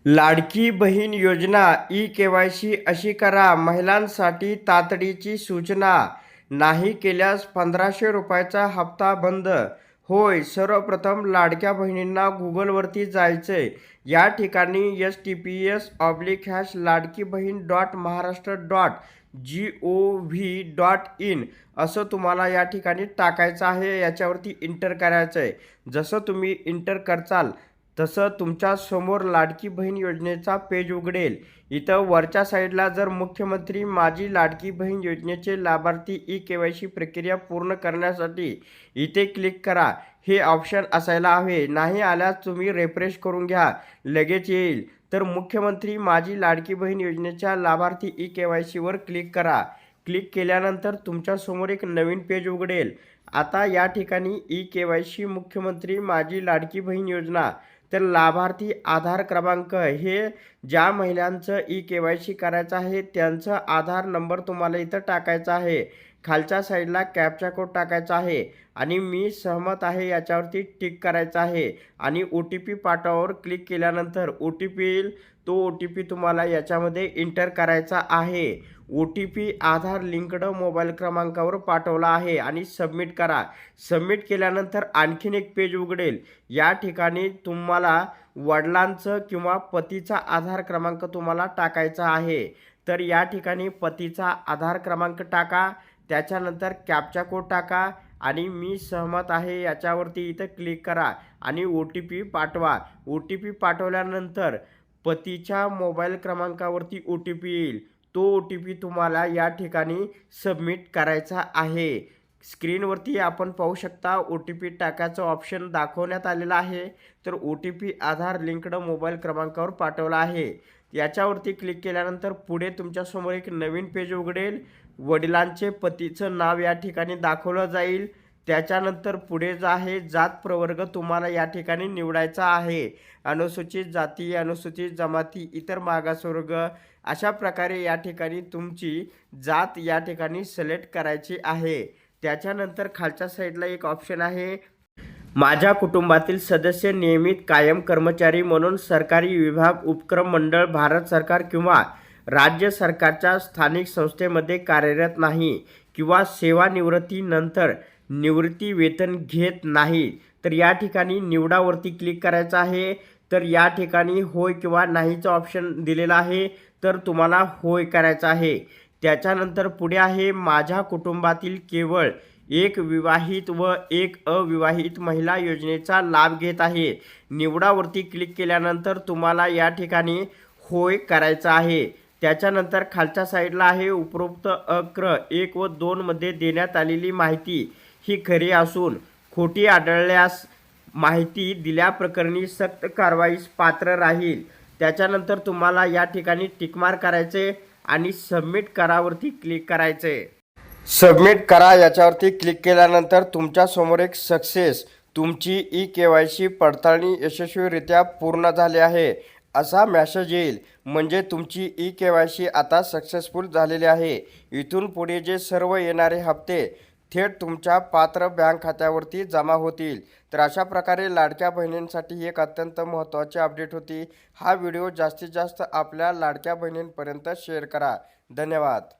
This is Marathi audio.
लाडकी बहीण योजना ई-केवायसी अशी करा. महिलांसाठी तातडीची सूचना. नाही केल्यास ₹1500 हप्ता बंद. होय, सर्वप्रथम लाडक्या बहिणींना गुगलवरती जायचंय. या ठिकाणी https://ladkibahin.maharashtra.gov.in असं तुम्हाला या ठिकाणी टाकायचं आहे. याच्यावरती इंटर करायचं आहे. जसं तुम्ही इंटर करचाल तसं तुमच्या समोर लाडकी बहीण योजनेचा पेज उघडेल. इथं वरच्या साईडला जर मुख्यमंत्री माझी लाडकी बहीण योजनेचे लाभार्थी ई-केवायसी प्रक्रिया पूर्ण करण्यासाठी इथे क्लिक करा हे ऑप्शन असायला हवे. नाही आल्यास तुम्ही रिफ्रेश करून घ्या, लगेच येईल. तर मुख्यमंत्री माझी लाडकी बहीण योजनेच्या लाभार्थी ई-केवायसीवर क्लिक करा. क्लिक केल्यानंतर तुमच्यासमोर एक नवीन पेज उघडेल. आता या ठिकाणी ई-केवायसी मुख्यमंत्री माझी लाडकी बहीण योजना, तर लाभार्थी आधार क्रमांक हे ज्या महिलांचं ई-केवायसी करायचं आहे त्यांचा आधार नंबर तुम्हाला इथं टाकायचा आहे. खालच्या साईडला कॅप्चा कोड टाकायचा आहे आणि मी सहमत आहे याच्यावरती टिक करायचं आहे आणि OTP पाठवावर क्लिक केल्यानंतर OTP येईल. तो OTP तुम्हाला याच्यामध्ये इंटर करायचा आहे. OTP आधार लिंक्ड मोबाईल क्रमांकावर पाठवला आहे आणि सबमिट करा. सबमिट केल्यानंतर आणखीन एक पेज उघडेल. या ठिकाणी तुम्हाला वडिलांचं किंवा पतीचा आधार क्रमांक तुम्हाला टाकायचा आहे. तर या ठिकाणी पतीचा आधार क्रमांक टाका, त्याच्यानंतर कॅप्चा कोड टाका आणि मी सहमत आहे याच्यावरती इथं क्लिक करा आणि OTP पाठवा. OTP पाठवल्यानंतर पतीच्या मोबाईल क्रमांकावरती OTP येईल. तो OTP तुम्हाला या ठिकाणी सबमिट करायचा आहे. स्क्रीनवरती आपण पाहू शकता OTP टाकायचं ऑप्शन दाखवण्यात आलेला आहे. तर OTP आधार लिंक्ड मोबाईल क्रमांकावर पाठवला आहे. याच्यावरती क्लिक केल्यानंतर पुढे तुमच्यासमोर एक नवीन पेज उघडेल. वडिलांचे पतीचं नाव या ठिकाणी दाखवलं जाईल. त्याच्यानंतर पुढे जे आहे जात प्रवर्ग तुम्हाला या ठिकाणी निवडायचा आहे. अनुसूचित जाती, अनुसूचित जमाती, इतर मागासवर्ग अशा प्रकारे या ठिकाणी तुमची जात या ठिकाणी सिलेक्ट करायची आहे. त्याच्यानंतर खालच्या साईडला एक ऑप्शन आहे, माझ्या कुटुंबातील सदस्य नियमित कायम कर्मचारी म्हणून सरकारी विभाग, उपक्रम मंडळ, भारत सरकार किंवा राज्य सरकारच्या स्थानिक संस्थेमध्ये कार्यरत नाही किंवा सेवानिवृत्तीनंतर निवृत्ती वेतन घेत नाही. तर या ठिकाणी निवडावरती क्लिक करायचं आहे. तर या ठिकाणी होय किंवा नाहीचं ऑप्शन दिलेलं आहे. तर तुम्हाला होय करायचं आहे. त्याच्यानंतर पुढे आहे, माझ्या कुटुंबातील केवळ एक विवाहित व एक अविवाहित महिला योजनेचा लाभ घेत आहे. निवडावरती क्लिक केल्यानंतर तुम्हाला या ठिकाणी होय करायचं आहे. त्याच्यानंतर खालच्या साईडला आहे, उपरोक्त आकृती 1 व 2 मध्ये देण्यात आलेली माहिती ही खरी असून खोटी आढळल्यास माहिती दिल्याप्रकरणी सक्त कारवाईस पात्र राहील. त्याच्यानंतर तुम्हाला या ठिकाणी टिकमार्क करायचे आणि सबमिट करावरती क्लिक करायचे. सबमिट करा याच्यावरती क्लिक केल्यानंतर तुमच्यासमोर एक सक्सेस, तुमची ई-केवायसी पडताळणी यशस्वीरित्या पूर्ण झाली आहे असा मेसेज येईल. म्हणजे तुमची ई-केवायसी आता सक्सेसफुल झालेली आहे. इथून पुढे जे सर्व येणारे हप्ते थेट तुमच्या पात्र बँक खात्यावरती जमा होतील. तर अशा प्रकारे लाडक्या बहिणींसाठी एक अत्यंत महत्त्वाची अपडेट होती. हा व्हिडिओ जास्तीत जास्त आपल्या लाडक्या बहिणींपर्यंत शेअर करा. धन्यवाद.